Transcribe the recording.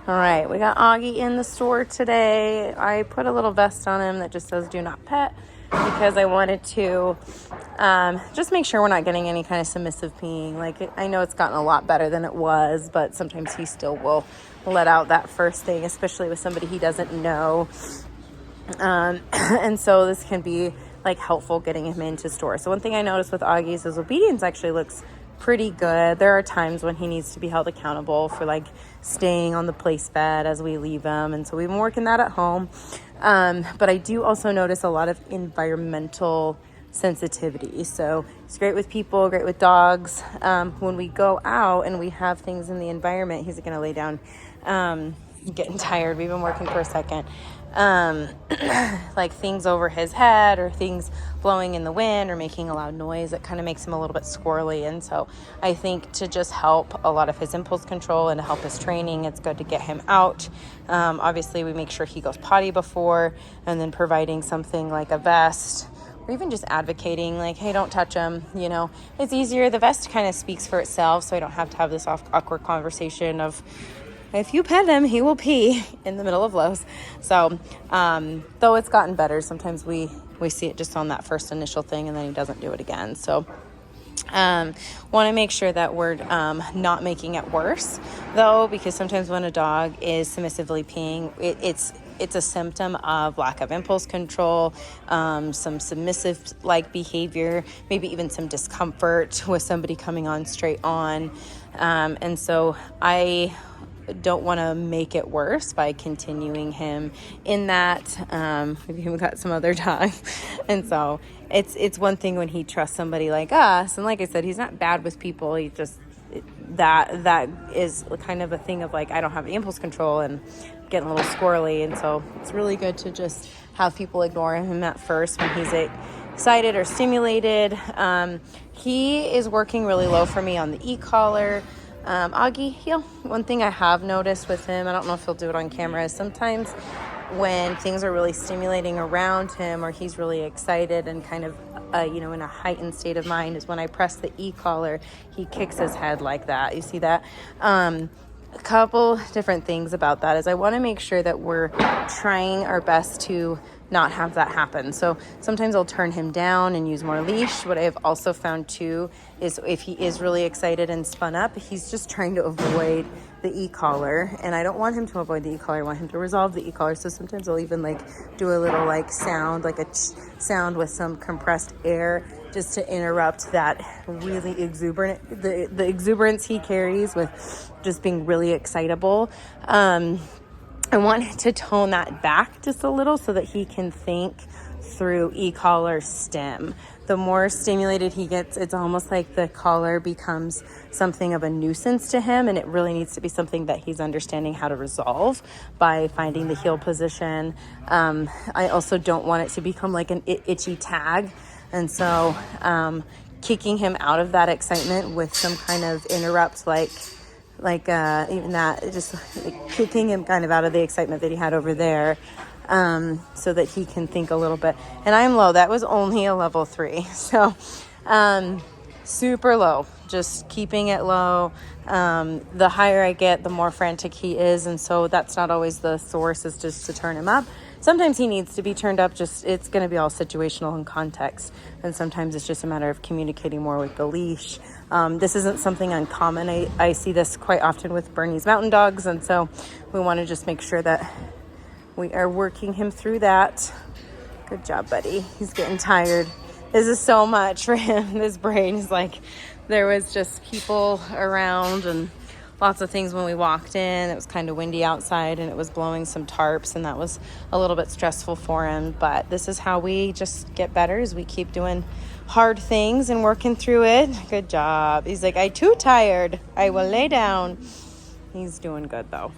All right, we got Auggie in the store today. I put a little vest on him that just says do not pet because I wanted to just make sure we're not getting any kind of submissive peeing. Like, I know it's gotten a lot better than it was, but sometimes he still will let out that first thing, especially with somebody he doesn't know. And so this can be like helpful getting him into store. So one thing I noticed with Auggie is his obedience actually looks pretty good. There are times when he needs to be held accountable for like staying on the place bed as we leave him, and so we've been working that at home. But I do also notice a lot of environmental sensitivity. So it's great with people, great with dogs. When we go out and we have things in the environment, he's gonna lay down, getting tired. We've been working for a second. Like things over his head or things blowing in the wind or making a loud noise, it kind of makes him a little bit squirrely. And so I think to just help a lot of his impulse control and to help his training, it's good to get him out. Obviously we make sure he goes potty before, and then providing something like a vest, or even just advocating like, hey, don't touch him. You know, it's easier. The vest kind of speaks for itself, so I don't have to have this awkward conversation of, if you pet him, he will pee in the middle of Lowe's. So, though it's gotten better, sometimes we see it just on that first initial thing and then he doesn't do it again. So, want to make sure that we're not making it worse, though, because sometimes when a dog is submissively peeing, it's a symptom of lack of impulse control, some submissive-like behavior, maybe even some discomfort with somebody coming on straight on. And so I don't want to make it worse by continuing him in that. We've even got some other dogs. And so it's one thing when he trusts somebody like us. And like I said, he's not bad with people. He just, that is kind of a thing of like, I don't have the impulse control and getting a little squirrely. And so it's really good to just have people ignore him at first when he's excited or stimulated. He is working really low for me on the e-collar. Auggie, one thing I have noticed with him, I don't know if he'll do it on camera, is sometimes when things are really stimulating around him or he's really excited and kind of, in a heightened state of mind, is when I press the e-collar, he kicks his head like that. You see that? A couple different things about that is I want to make sure that we're trying our best to not have that happen. So sometimes I'll turn him down and use more leash. What I have also found too is if he is really excited and spun up, he's just trying to avoid the e-collar, and I don't want him to avoid the e-collar. I want him to resolve the e-collar. So sometimes I'll even like do a little like sound, like a sound with some compressed air, just to interrupt that really exuberant, the exuberance he carries with just being really excitable. I want to tone that back just a little so that he can think through e-collar stim. The more stimulated he gets, it's almost like the collar becomes something of a nuisance to him, and it really needs to be something that he's understanding how to resolve by finding the heel position. I also don't want it to become like an itchy tag, and so kicking him out of that excitement with some kind of interrupt, like even that, just like kicking him kind of out of the excitement that he had over there, so that he can think a little bit. And I'm low. That was only a level 3. So, super low, just keeping it low. The higher I get, the more frantic he is. And so that's not always the source, is just to turn him up. Sometimes he needs to be turned up, it's going to be all situational and context. And sometimes it's just a matter of communicating more with the leash. This isn't something uncommon. I see this quite often with Bernese mountain dogs. And so we want to just make sure that we are working him through that. Good job, buddy. He's getting tired. This is so much for him. His brain is like, there was just people around and lots of things when we walked in. It was kind of windy outside and it was blowing some tarps, and that was a little bit stressful for him. But this is how we just get better, is we keep doing hard things and working through it. Good job. He's like, I'm too tired. I will lay down. He's doing good though.